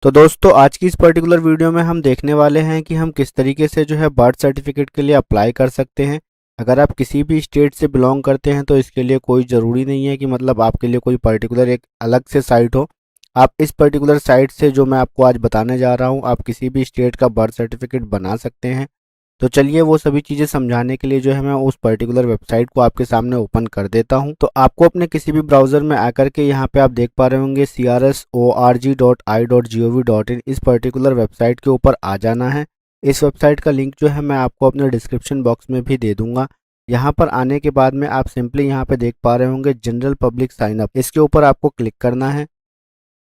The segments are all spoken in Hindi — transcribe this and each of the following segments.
तो दोस्तों आज की इस पर्टिकुलर वीडियो में हम देखने वाले हैं कि हम किस तरीके से जो है बर्थ सर्टिफिकेट के लिए अप्लाई कर सकते हैं। अगर आप किसी भी स्टेट से बिलोंग करते हैं तो इसके लिए कोई ज़रूरी नहीं है कि मतलब आपके लिए कोई पर्टिकुलर एक अलग से साइट हो। आप इस पर्टिकुलर साइट से जो मैं आपको आज बताने जा रहा हूँ आप किसी भी स्टेट का बर्थ सर्टिफिकेट बना सकते हैं। तो चलिए वो सभी चीज़ें समझाने के लिए जो है मैं उस पर्टिकुलर वेबसाइट को आपके सामने ओपन कर देता हूं। तो आपको अपने किसी भी ब्राउज़र में आकर के यहाँ पे आप देख पा रहे होंगे crsorg.i.gov.in इस पर्टिकुलर वेबसाइट के ऊपर आ जाना है। इस वेबसाइट का लिंक जो है मैं आपको अपने डिस्क्रिप्शन बॉक्स में भी दे दूंगा। यहाँ पर आने के बाद में आप सिंपली यहाँ पे देख पा रहे होंगे जनरल पब्लिक साइन अप, इसके ऊपर आपको क्लिक करना है।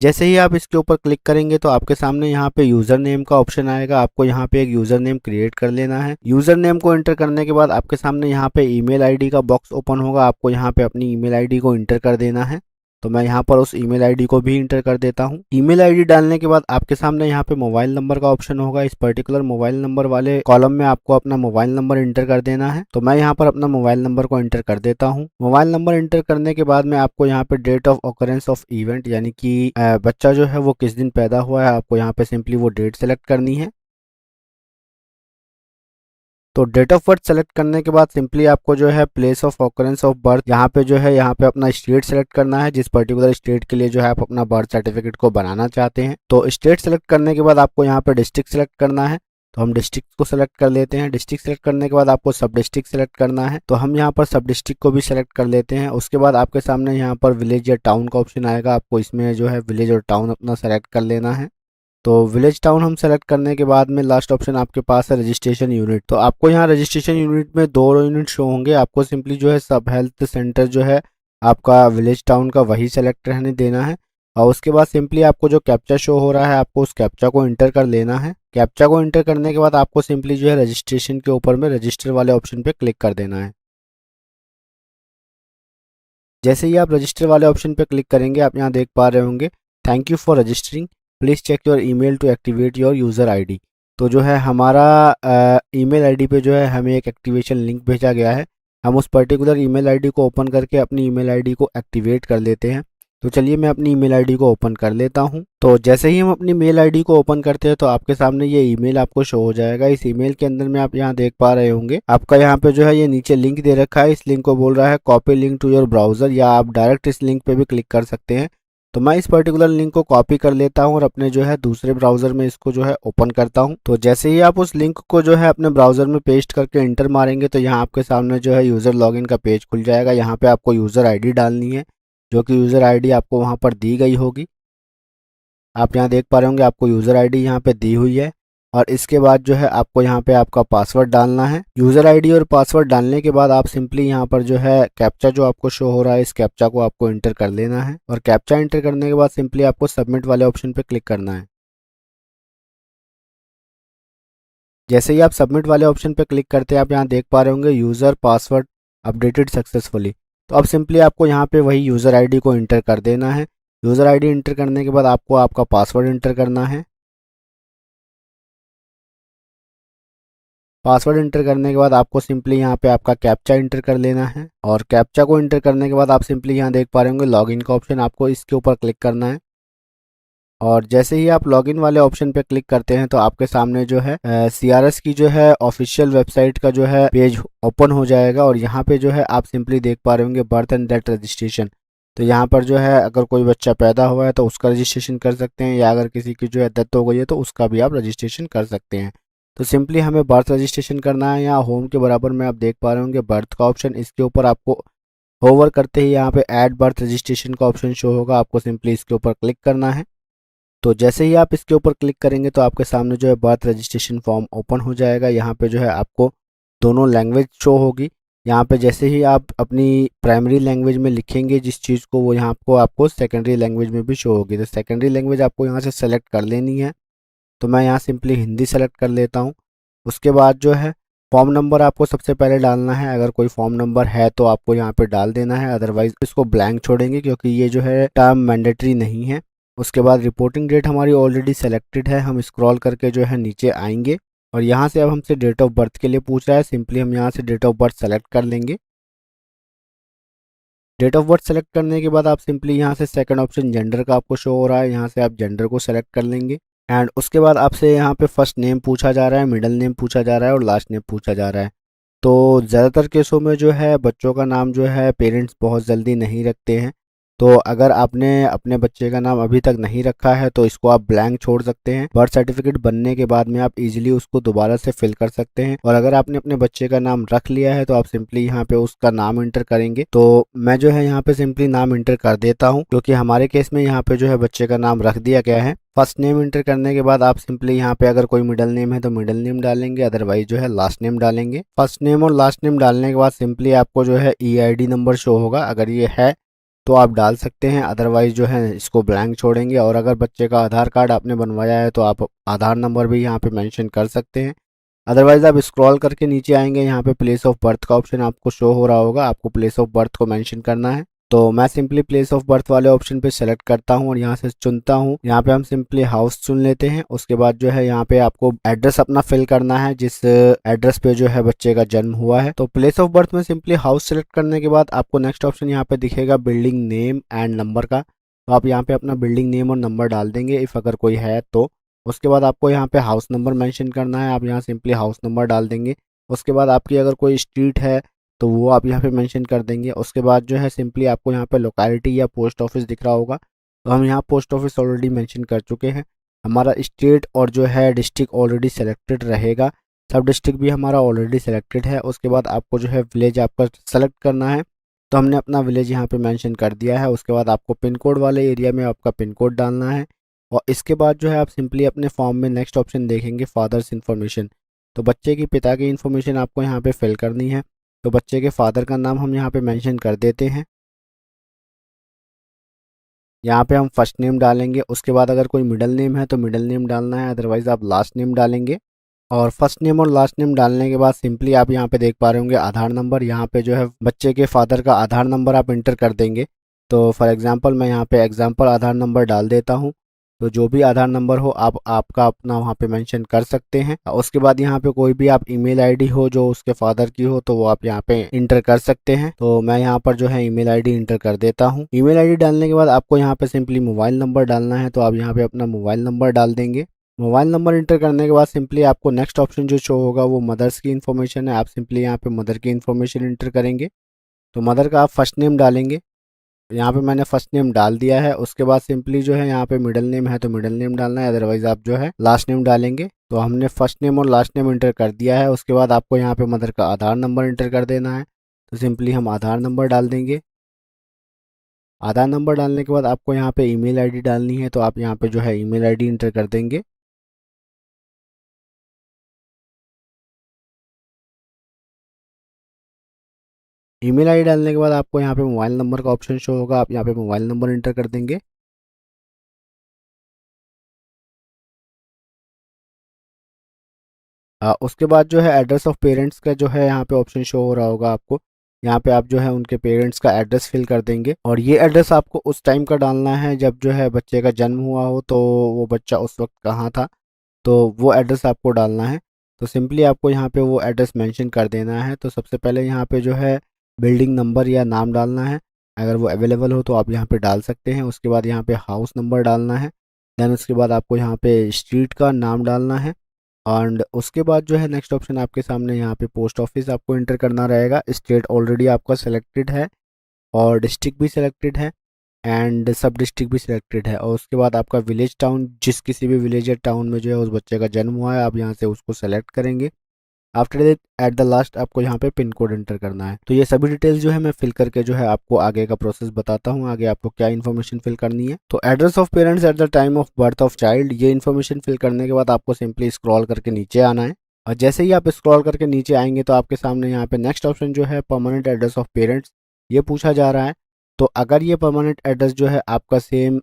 जैसे ही आप इसके ऊपर क्लिक करेंगे तो आपके सामने यहाँ पे यूज़र नेम का ऑप्शन आएगा। आपको यहाँ पे एक यूज़र नेम क्रिएट कर लेना है। यूज़र नेम को एंटर करने के बाद आपके सामने यहाँ पे ईमेल आईडी का बॉक्स ओपन होगा। आपको यहाँ पे अपनी ईमेल आईडी को एंटर कर देना है। तो मैं यहाँ पर उस ईमेल आईडी को भी इंटर कर देता हूँ। ईमेल आईडी डालने के बाद आपके सामने यहाँ पे मोबाइल नंबर का ऑप्शन होगा। इस पर्टिकुलर मोबाइल नंबर वाले कॉलम में आपको अपना मोबाइल नंबर इंटर कर देना है। तो मैं यहाँ पर अपना मोबाइल नंबर को इंटर कर देता हूँ। मोबाइल नंबर इंटर करने के बाद में आपको यहाँ पे date of occurrence of event यानी कि बच्चा जो है वो किस दिन पैदा हुआ है, आपको यहाँ पे सिंपली वो डेट सेलेक्ट करनी है। तो डेट ऑफ बर्थ सेलेक्ट करने के बाद सिंपली आपको जो है place of occurrence of birth यहाँ पे जो है यहाँ पे अपना स्टेट सेलेक्ट करना है, जिस पर्टिकुलर स्टेट के लिए जो है आप अपना बर्थ सर्टिफिकेट को बनाना चाहते हैं। तो स्टेट सेलेक्ट करने के बाद आपको यहाँ पे डिस्ट्रिक्ट सेलेक्ट करना है। तो हम डिस्ट्रिक्ट को सेलेक्ट कर लेते हैं। डिस्ट्रिक्ट सेलेक्ट करने के बाद आपको सब डिस्ट्रिक्ट सेलेक्ट करना है। तो हम यहाँ पर सब डिस्ट्रिक्ट को भी सेलेक्ट कर लेते हैं। उसके बाद आपके सामने यहाँ पर विलेज या टाउन का ऑप्शन आएगा। आपको इसमें जो है विलेज और टाउन अपना सेलेक्ट कर लेना है। तो विलेज टाउन हम सेलेक्ट करने के बाद में लास्ट ऑप्शन आपके पास है रजिस्ट्रेशन यूनिट। तो आपको यहाँ रजिस्ट्रेशन यूनिट में दो यूनिट शो होंगे। आपको सिंपली जो है सब हेल्थ सेंटर जो है आपका विलेज टाउन का वही सेलेक्ट रहने देना है। और उसके बाद सिंपली आपको जो कैप्चा शो हो रहा है आपको उस कैप्चा को इंटर कर लेना है। कैप्चा को इंटर करने के बाद आपको सिंपली जो है रजिस्ट्रेशन के ऊपर में रजिस्टर वाले ऑप्शन पे क्लिक कर देना है। जैसे ही आप रजिस्टर वाले ऑप्शन पे क्लिक करेंगे आप यहाँ देख पा रहे होंगे thank you for registering, please check your email to activate your user ID. तो जो है हमारा ईमेल आईडी पे जो है हमें एक एक्टिवेशन लिंक भेजा गया है। हम उस पर्टिकुलर ईमेल आईडी को ओपन करके अपनी ईमेल आईडी को एक्टिवेट कर लेते हैं। तो चलिए मैं अपनी ईमेल आईडी को ओपन कर लेता हूं। तो जैसे ही हम अपनी मेल आईडी को ओपन करते हैं तो आपके सामने ये ईमेल आपको शो हो जाएगा। इस ईमेल के अंदर में आप यहाँ देख पा रहे होंगे आपका यहाँ पे जो है ये नीचे लिंक दे रखा है। इस लिंक को बोल रहा है copy link to your browser, या आप डायरेक्ट इस लिंक पे भी क्लिक कर सकते हैं। तो मैं इस पर्टिकुलर लिंक को कॉपी कर लेता हूँ और अपने जो है दूसरे ब्राउज़र में इसको जो है ओपन करता हूँ। तो जैसे ही आप उस लिंक को जो है अपने ब्राउज़र में पेस्ट करके इंटर मारेंगे तो यहाँ आपके सामने जो है यूज़र लॉगिन का पेज खुल जाएगा। यहाँ पे आपको यूज़र आईडी डालनी है, जो कि यूज़र आईडी आपको वहाँ पर दी गई होगी। आप यहाँ देख पा रहे होंगे आपको यूज़र आईडी यहाँ पे दी हुई है। और इसके बाद जो है आपको यहाँ पे आपका पासवर्ड डालना है। यूज़र आईडी और पासवर्ड डालने के बाद आप सिंपली यहाँ पर जो है कैप्चा जो आपको शो हो रहा है इस कैप्चा को आपको इंटर कर लेना है। और कैप्चा इंटर करने के बाद सिंपली आपको सबमिट वाले ऑप्शन पे क्लिक करना है। जैसे ही आप सबमिट वाले ऑप्शन पे क्लिक करते हैं आप यहाँ देख पा रहे होंगे यूज़र पासवर्ड अपडेटेड सक्सेसफुली। तो अब सिंपली आपको यहाँ पे वही यूज़र आईडी को इंटर कर देना है। यूज़र आईडी इंटर करने के बाद आपको आपका पासवर्ड इंटर करना है। पासवर्ड इंटर करने के बाद आपको सिंपली यहाँ पे आपका कैप्चा इंटर कर लेना है। और कैप्चा को इंटर करने के बाद आप सिंपली यहाँ देख पा रहे होंगे लॉगिन का ऑप्शन, आपको इसके ऊपर क्लिक करना है। और जैसे ही आप लॉगिन वाले ऑप्शन पे क्लिक करते हैं तो आपके सामने जो है CRS की जो है ऑफिशियल वेबसाइट का जो है पेज ओपन हो जाएगा। और यहाँ पे जो है आप सिंपली देख पा रहे होंगे बर्थ एंड डेथ रजिस्ट्रेशन। तो यहाँ पर जो है अगर कोई बच्चा पैदा हुआ है तो उसका रजिस्ट्रेशन कर सकते हैं, या अगर किसी की जो है डेथ हो गई है तो उसका भी आप रजिस्ट्रेशन कर सकते हैं। तो सिंपली हमें बर्थ रजिस्ट्रेशन करना है। यहाँ होम के बराबर में आप देख पा रहे होंगे बर्थ का ऑप्शन, इसके ऊपर आपको होवर करते ही यहाँ पे ऐड बर्थ रजिस्ट्रेशन का ऑप्शन शो होगा। आपको सिंपली इसके ऊपर क्लिक करना है। तो जैसे ही आप इसके ऊपर क्लिक करेंगे तो आपके सामने जो है बर्थ रजिस्ट्रेशन फॉर्म ओपन हो जाएगा। यहाँ पे जो है आपको दोनों लैंग्वेज शो होगी। यहाँ पे जैसे ही आप अपनी प्राइमरी लैंग्वेज में लिखेंगे जिस चीज़ को, वो यहाँ को आपको सेकेंडरी लैंग्वेज में भी शो होगी। तो सेकेंडरी लैंग्वेज आपको यहाँ से सेलेक्ट कर लेनी है। तो मैं यहाँ सिंपली हिंदी सेलेक्ट कर लेता हूँ। उसके बाद जो है फॉर्म नंबर आपको सबसे पहले डालना है। अगर कोई फॉर्म नंबर है तो आपको यहाँ पे डाल देना है, अदरवाइज इसको ब्लैंक छोड़ेंगे क्योंकि ये जो है टर्म मैंडेटरी नहीं है। उसके बाद रिपोर्टिंग डेट हमारी ऑलरेडी सेलेक्टेड है। हम स्क्रॉल करके जो है नीचे आएंगे और यहाँ से अब हमसे डेट ऑफ बर्थ के लिए पूछ रहा है। सिंपली हम यहाँ से डेट ऑफ बर्थ सेलेक्ट कर लेंगे। डेट ऑफ बर्थ सेलेक्ट करने के बाद आप सिंपली यहाँ से सेकंड ऑप्शन जेंडर का आपको शो हो रहा है, यहाँ से आप जेंडर को सेलेक्ट कर लेंगे। एंड उसके बाद आपसे यहाँ पे फर्स्ट नेम पूछा जा रहा है, मिडिल नेम पूछा जा रहा है और लास्ट नेम पूछा जा रहा है। तो ज़्यादातर केसों में जो है बच्चों का नाम जो है पेरेंट्स बहुत जल्दी नहीं रखते हैं। तो अगर आपने अपने बच्चे का नाम अभी तक नहीं रखा है तो इसको आप ब्लैंक छोड़ सकते हैं। बर्थ सर्टिफिकेट बनने के बाद में आप इजीली उसको दोबारा से फिल कर सकते हैं। और अगर आपने अपने बच्चे का नाम रख लिया है तो आप सिंपली यहाँ पे उसका नाम इंटर करेंगे। तो मैं जो है यहाँ पे सिंपली नाम इंटर कर देता हूँ, क्योंकि हमारे केस में यहाँ पे जो है बच्चे का नाम रख दिया गया है। फर्स्ट नेम इंटर करने के बाद आप सिंपली यहाँ पे अगर कोई मिडिल नेम है तो मिडिल नेम डालेंगे, अदरवाइज जो है लास्ट नेम डालेंगे। फर्स्ट नेम और लास्ट नेम डालने के बाद सिंपली आपको जो है EID नंबर शो होगा, अगर ये है तो आप डाल सकते हैं, अदरवाइज जो है इसको ब्लैंक छोड़ेंगे। और अगर बच्चे का आधार कार्ड आपने बनवाया है तो आप आधार नंबर भी यहाँ पे मेंशन कर सकते हैं। अदरवाइज आप स्क्रॉल करके नीचे आएंगे, यहाँ पे प्लेस ऑफ बर्थ का ऑप्शन आपको शो हो रहा होगा, आपको प्लेस ऑफ बर्थ को मेंशन करना है। तो मैं सिंपली प्लेस ऑफ बर्थ वाले ऑप्शन पे सेलेक्ट करता हूँ और यहाँ से चुनता हूँ। यहाँ पे हम सिंपली हाउस चुन लेते हैं। उसके बाद जो है यहाँ पे आपको एड्रेस अपना फिल करना है, जिस एड्रेस पे जो है बच्चे का जन्म हुआ है। तो प्लेस ऑफ बर्थ में सिंपली हाउस सेलेक्ट करने के बाद आपको नेक्स्ट ऑप्शन यहाँ पे दिखेगा बिल्डिंग नेम एंड नंबर का। तो आप यहाँ पे अपना बिल्डिंग नेम और नंबर डाल देंगे इफ़ अगर कोई है तो। उसके बाद आपको यहाँ पे हाउस नंबर मेंशन करना है, आप यहाँ सिंपली हाउस नंबर डाल देंगे। उसके बाद आपकी अगर कोई स्ट्रीट है तो वो आप यहाँ पे मेंशन कर देंगे। उसके बाद जो है सिंपली आपको यहाँ पे लोकेलिटी या पोस्ट ऑफिस दिख रहा होगा, तो हम यहाँ पोस्ट ऑफिस ऑलरेडी मेंशन कर चुके हैं। हमारा स्टेट और जो है डिस्ट्रिक्ट ऑलरेडी सेलेक्टेड रहेगा, सब डिस्ट्रिक्ट भी हमारा ऑलरेडी सेलेक्टेड है। उसके बाद आपको जो है विलेज आपका सेलेक्ट करना है, तो हमने अपना विलेज यहाँ पे मेंशन कर दिया है। उसके बाद आपको पिन कोड वाले एरिया में आपका पिन कोड डालना है। और इसके बाद जो है आप सिंपली अपने फॉर्म में नेक्स्ट ऑप्शन देखेंगे फादर्स इन्फॉर्मेशन। तो बच्चे की पिता की इन्फॉर्मेशन आपको यहाँ पे फिल करनी है। तो बच्चे के फादर का नाम हम यहाँ पे मेंशन कर देते हैं। यहाँ पे हम फर्स्ट नेम डालेंगे। उसके बाद अगर कोई मिडिल नेम है तो मिडिल नेम डालना है, अदरवाइज आप लास्ट नेम डालेंगे। और फर्स्ट नेम और लास्ट नेम डालने के बाद सिंपली आप यहाँ पे देख पा रहे होंगे आधार नंबर, यहाँ पे जो है बच्चे के फादर का आधार नंबर आप इंटर कर देंगे। तो फॉर एग्जांपल मैं यहाँ पे एग्जांपल आधार नंबर डाल देता हूँ। तो जो भी आधार नंबर हो आप आपका अपना वहाँ पे मेंशन कर सकते हैं। उसके बाद यहाँ पे कोई भी आप ईमेल आईडी हो जो उसके फादर की हो तो वो आप यहाँ पे इंटर कर सकते हैं। तो मैं यहाँ पर जो है ईमेल आईडी इंटर कर देता हूँ। ईमेल आईडी डालने के बाद आपको यहाँ पे सिंपली मोबाइल नंबर डालना है, तो आप यहाँ पे अपना मोबाइल नंबर डाल देंगे। मोबाइल नंबर इंटर करने के बाद सिंपली आपको नेक्स्ट ऑप्शन जो शो होगा वो मदर्स की इन्फॉर्मेशन है, आप सिंपली यहाँ पे मदर की इन्फॉर्मेशन इंटर करेंगे। तो मदर का आप फर्स्ट नेम डालेंगे, यहाँ पे मैंने फर्स्ट नेम डाल दिया है। उसके बाद सिंपली जो है यहाँ पे मिडिल नेम है तो मिडिल नेम डालना है, अदरवाइज आप जो है लास्ट नेम डालेंगे। तो हमने फर्स्ट नेम और लास्ट नेम इंटर कर दिया है। उसके बाद आपको यहाँ पे मदर का आधार नंबर इंटर कर देना है, तो सिंपली हम आधार नंबर डाल देंगे। आधार नंबर डालने के बाद आपको यहाँ पे ईमेल आईडी डालनी है, तो आप यहाँ पे जो है ईमेल आईडी इंटर कर देंगे। ईमेल आईडी डालने के बाद आपको यहाँ पे मोबाइल नंबर का ऑप्शन शो होगा, आप यहाँ पे मोबाइल नंबर इंटर कर देंगे। उसके बाद जो है एड्रेस ऑफ पेरेंट्स का जो है यहाँ पे ऑप्शन शो हो रहा होगा आपको, यहाँ पे आप जो है उनके पेरेंट्स का एड्रेस फिल कर देंगे। और ये एड्रेस आपको उस टाइम का डालना है जब जो है बच्चे का जन्म हुआ हो, तो वो बच्चा उस वक्त कहाँ था, तो वो एड्रेस आपको डालना है। तो सिंपली आपको यहाँ पे वो एड्रेस मेंशन कर देना है। तो सबसे पहले यहाँ पे जो है बिल्डिंग नंबर या नाम डालना है, अगर वो अवेलेबल हो तो आप यहाँ पे डाल सकते हैं। उसके बाद यहाँ पे हाउस नंबर डालना है, देन उसके बाद आपको यहाँ पे स्ट्रीट का नाम डालना है। एंड उसके बाद जो है नेक्स्ट ऑप्शन आपके सामने यहाँ पे पोस्ट ऑफिस आपको इंटर करना रहेगा। स्टेट ऑलरेडी आपका सिलेक्टेड है और डिस्ट्रिक्ट भी सिलेक्टेड है एंड सब डिस्ट्रिक्ट भी सिलेक्टेड है। और उसके बाद आपका विलेज टाउन, जिस किसी भी विलेज या टाउन में जो है उस बच्चे का जन्म हुआ है आप यहाँ से उसको सेलेक्ट करेंगे। After that at the last आपको यहाँ पे पिन कोड एंटर करना है। तो ये सभी डिटेल्स जो है मैं फिल करके जो है आपको आगे का प्रोसेस बताता हूँ, आगे आपको क्या इन्फॉर्मेशन फिल करनी है। तो address of parents at the time of birth of child, ये इन्फॉर्मेशन फिल करने के बाद आपको सिंपली स्क्रॉल करके नीचे आना है। और जैसे ही आप स्क्रॉल करके नीचे आएंगे तो आपके सामने यहाँ पे नेक्स्ट ऑप्शन जो है परमानेंट एड्रेस ऑफ पेरेंट्स, ये पूछा जा रहा है। तो अगर ये परमानेंट एड्रेस जो है आपका सेम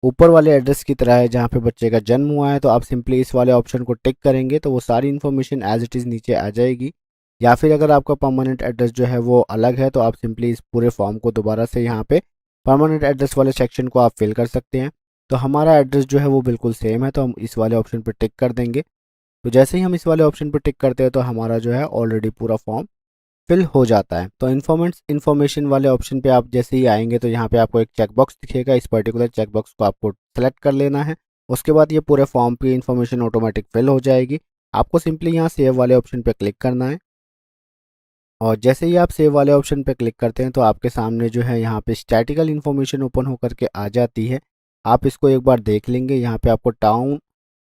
ऊपर वाले एड्रेस की तरह है जहाँ पे बच्चे का जन्म हुआ है, तो आप सिंपली इस वाले ऑप्शन को टिक करेंगे तो वो सारी इन्फॉर्मेशन एज इट इज़ नीचे आ जाएगी। या फिर अगर आपका परमानेंट एड्रेस जो है वो अलग है तो आप सिंपली इस पूरे फॉर्म को दोबारा से यहाँ पे परमानेंट एड्रेस वाले सेक्शन को आप फिल कर सकते हैं। तो हमारा एड्रेस जो है वो बिल्कुल सेम है, तो हम इस वाले ऑप्शन पर टिक कर देंगे। तो जैसे ही हम इस वाले ऑप्शन पर टिक करते हैं तो हमारा जो है ऑलरेडी पूरा फॉर्म फिल हो जाता है। तो इन्फॉर्मेशन वाले ऑप्शन पे आप जैसे ही आएंगे तो यहाँ पे आपको एक चेकबॉक्स दिखेगा, इस पर्टिकुलर चेकबॉक्स को आपको सेलेक्ट कर लेना है। उसके बाद ये पूरे फॉर्म की इन्फॉर्मेशन ऑटोमेटिक फिल हो जाएगी। आपको सिंपली यहाँ सेव वाले ऑप्शन पे क्लिक करना है और जैसे ही आप सेव वाले ऑप्शन पे क्लिक करते हैं तो आपके सामने जो है यहाँ पे स्टैटिकल इन्फॉर्मेशन ओपन होकर के आ जाती है। आप इसको एक बार देख लेंगे। यहाँ पे आपको टाउन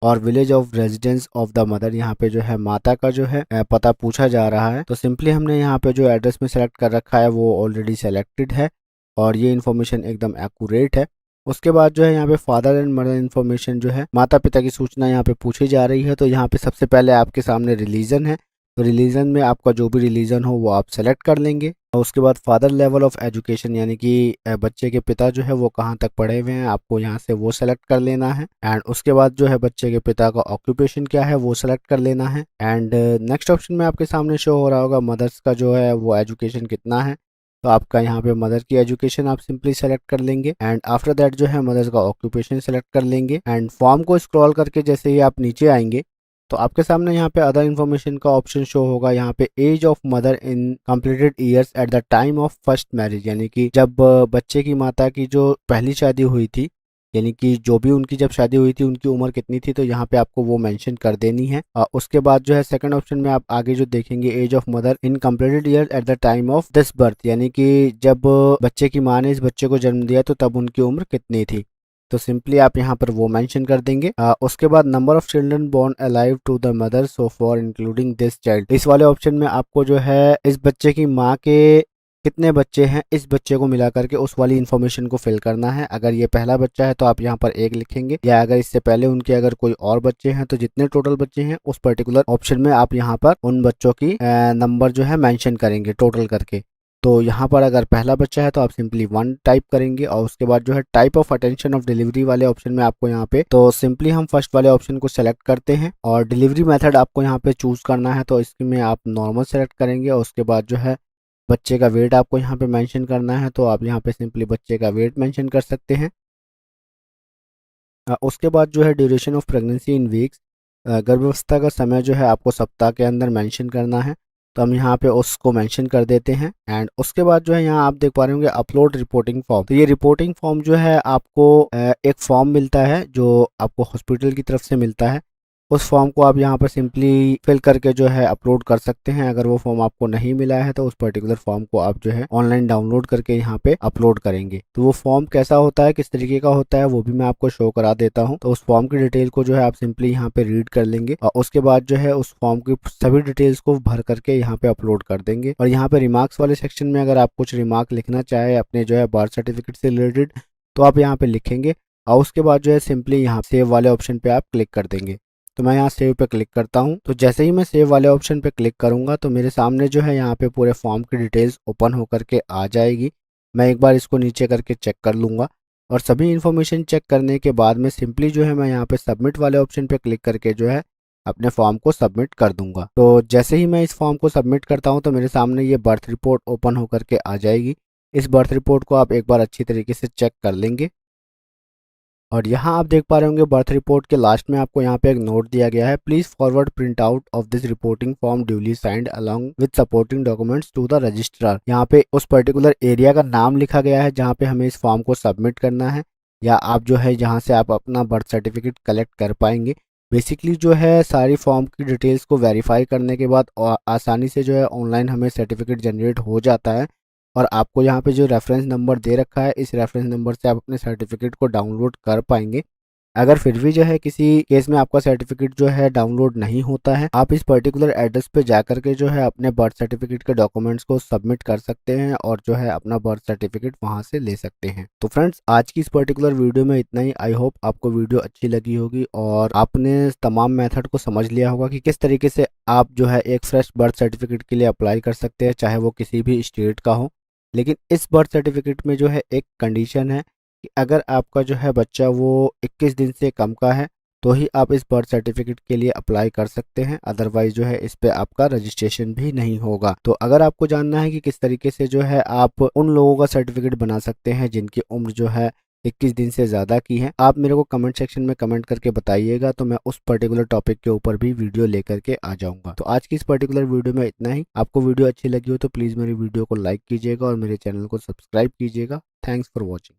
और village of residence of the mother, यहाँ पे जो है माता का जो है पता पूछा जा रहा है। तो सिंपली हमने यहाँ पे जो एड्रेस में सेलेक्ट कर रखा है वो ऑलरेडी सेलेक्टेड है और ये इन्फॉर्मेशन एकदम एक्यूरेट है। उसके बाद जो है यहाँ पे फादर एंड मदर इन्फॉर्मेशन जो है माता पिता की सूचना यहाँ पे पूछी जा रही है। तो यहाँ पे सबसे पहले आपके सामने रिलीजन है, तो रिलीजन में आपका जो भी रिलीजन हो वो आप सेलेक्ट कर लेंगे। और उसके बाद फादर लेवल ऑफ एजुकेशन, यानी कि बच्चे के पिता जो है वो कहाँ तक पढ़े हुए हैं, आपको यहाँ से वो सेलेक्ट कर लेना है। एंड उसके बाद जो है बच्चे के पिता का ऑक्यूपेशन क्या है वो सेलेक्ट कर लेना है। एंड नेक्स्ट ऑप्शन में आपके सामने शो हो रहा होगा मदर्स का जो है वो एजुकेशन कितना है। तो आपका यहाँ पे मदर की एजुकेशन आप सिंपली सेलेक्ट कर लेंगे एंड आफ्टर दैट जो है मदर्स का ऑक्यूपेशन सेलेक्ट कर लेंगे। एंड फॉर्म को स्क्रॉल करके जैसे ही आप नीचे आएंगे तो आपके सामने यहाँ पे अदर इन्फॉर्मेशन का ऑप्शन शो होगा। यहाँ पे age of mother in completed years at the time of first marriage, यानी कि जब बच्चे की माता की जो पहली शादी हुई थी, यानी कि जो भी उनकी जब शादी हुई थी उनकी उम्र कितनी थी, तो यहाँ पे आपको वो मेंशन कर देनी है। उसके बाद जो है सेकंड ऑप्शन में आप आगे जो देखेंगे age of mother in completed years at the time of this birth, यानी कि जब बच्चे की माँ ने इस बच्चे को जन्म दिया तो तब उनकी उम्र कितनी थी। तो सिंपली आप यहाँ पर वो मेंशन कर देंगे। उसके बाद number of children born alive to the mother so far including this child, इस वाले ऑप्शन में आपको जो है इस बच्चे की माँ के कितने बच्चे हैं इस बच्चे को मिला करके उस वाली इन्फॉर्मेशन को फिल करना है। अगर ये पहला बच्चा है तो आप यहाँ पर एक लिखेंगे, या अगर इससे पहले उनके अगर कोई और बच्चे हैं तो जितने टोटल बच्चे हैं उस पर्टिकुलर ऑप्शन में आप यहाँ पर उन बच्चों की नंबर जो है मेंशन करेंगे टोटल करके। तो यहाँ पर अगर पहला बच्चा है तो आप सिंपली 1 टाइप करेंगे। और उसके बाद जो है type of attention of delivery वाले ऑप्शन में आपको यहाँ पे तो सिंपली हम फर्स्ट वाले ऑप्शन को सेलेक्ट करते हैं और डिलीवरी मेथड आपको यहाँ पे चूज करना है। तो इसमें आप नॉर्मल सेलेक्ट करेंगे और उसके बाद जो है बच्चे का वेट आपको यहाँ पे मेंशन करना है। तो आप यहाँ पे सिंपली बच्चे का वेट मेंशन कर सकते हैं। उसके बाद जो है duration of pregnancy in weeks, गर्भावस्था का समय जो है आपको सप्ताह के अंदर मेंशन करना है। तो हम यहाँ पे उसको मेंशन कर देते हैं। एंड उसके बाद जो है यहाँ आप देख पा रहे होंगे अपलोड रिपोर्टिंग फॉर्म। तो ये रिपोर्टिंग फॉर्म जो है आपको एक फॉर्म मिलता है जो आपको हॉस्पिटल की तरफ से मिलता है। उस फॉर्म को आप यहाँ पर सिंपली फिल करके जो है अपलोड कर सकते हैं। अगर वो फॉर्म आपको नहीं मिला है तो उस पर्टिकुलर फॉर्म को आप जो है ऑनलाइन डाउनलोड करके यहाँ पे अपलोड करेंगे। तो वो फॉर्म कैसा होता है, किस तरीके का होता है, वो भी मैं आपको शो करा देता हूँ। तो उस फॉर्म की डिटेल को जो है आप सिंपली यहाँ पे रीड कर लेंगे और उसके बाद जो है उस फॉर्म की सभी डिटेल्स को भर करके यहाँ पे अपलोड कर देंगे। और यहाँ पे रिमार्क्स वाले सेक्शन में अगर आप कुछ रिमार्क लिखना चाहे अपने जो है बर्थ सर्टिफिकेट से रिलेटेड तो आप यहाँ पे लिखेंगे और उसके बाद जो है सिंपली यहाँ सेव वाले ऑप्शन पे आप क्लिक कर देंगे। तो मैं यहाँ सेव पे क्लिक करता हूँ। तो जैसे ही मैं सेव वाले ऑप्शन पे क्लिक करूँगा तो मेरे सामने जो है यहाँ पे पूरे फॉर्म की डिटेल्स ओपन होकर के आ जाएगी। मैं एक बार इसको नीचे करके चेक कर लूँगा और सभी इन्फॉर्मेशन चेक करने के बाद में सिंपली जो है मैं यहाँ पे सबमिट वाले ऑप्शन पे क्लिक करके जो है अपने फॉर्म को सबमिट कर दूंगा। तो जैसे ही मैं इस फॉर्म को सबमिट करता हूँ तो मेरे सामने ये बर्थ रिपोर्ट ओपन होकर के आ जाएगी। इस बर्थ रिपोर्ट को आप एक बार अच्छी तरीके से चेक कर लेंगे। और यहाँ आप देख पा रहे होंगे बर्थ रिपोर्ट के लास्ट में आपको यहाँ पे एक नोट दिया गया है, please forward print out of this reporting form duly signed along with supporting documents to the registrar. यहाँ पे उस पर्टिकुलर एरिया का नाम लिखा गया है जहाँ पे हमें इस फॉर्म को सबमिट करना है, या आप जो है जहाँ से आप अपना बर्थ सर्टिफिकेट कलेक्ट कर पाएंगे। बेसिकली जो है सारी फॉर्म की डिटेल्स को वेरीफाई करने के बाद आसानी से जो है ऑनलाइन हमें सर्टिफिकेट जनरेट हो जाता है। और आपको यहाँ पे जो रेफरेंस नंबर दे रखा है इस रेफरेंस नंबर से आप अपने सर्टिफिकेट को डाउनलोड कर पाएंगे। अगर फिर भी जो है किसी केस में आपका सर्टिफिकेट जो है डाउनलोड नहीं होता है, आप इस पर्टिकुलर एड्रेस पे जाकर के जो है अपने बर्थ सर्टिफिकेट के डॉक्यूमेंट्स को सबमिट कर सकते हैं और जो है अपना बर्थ सर्टिफिकेट वहां से ले सकते हैं। तो फ्रेंड्स आज की इस पर्टिकुलर वीडियो में इतना ही। आई होप आपको वीडियो अच्छी लगी होगी और आपने तमाम मेथड को समझ लिया होगा कि किस तरीके से आप जो है एक फ्रेश बर्थ सर्टिफिकेट के लिए अप्लाई कर सकते हैं, चाहे वो किसी भी स्टेट का हो। लेकिन इस बर्थ सर्टिफिकेट में जो है एक कंडीशन है कि अगर आपका जो है बच्चा वो 21 दिन से कम का है तो ही आप इस बर्थ सर्टिफिकेट के लिए अप्लाई कर सकते हैं, अदरवाइज जो है इस पे आपका रजिस्ट्रेशन भी नहीं होगा। तो अगर आपको जानना है कि किस तरीके से जो है आप उन लोगों का सर्टिफिकेट बना सकते हैं जिनकी उम्र जो है 21 दिन से ज़्यादा की है, आप मेरे को कमेंट सेक्शन में कमेंट करके बताइएगा, तो मैं उस पर्टिकुलर टॉपिक के ऊपर भी वीडियो लेकर के आ जाऊंगा। तो आज की इस पर्टिकुलर वीडियो में इतना ही। आपको वीडियो अच्छी लगी हो तो प्लीज़ मेरी वीडियो को लाइक कीजिएगा और मेरे चैनल को सब्सक्राइब कीजिएगा। Thanks for watching.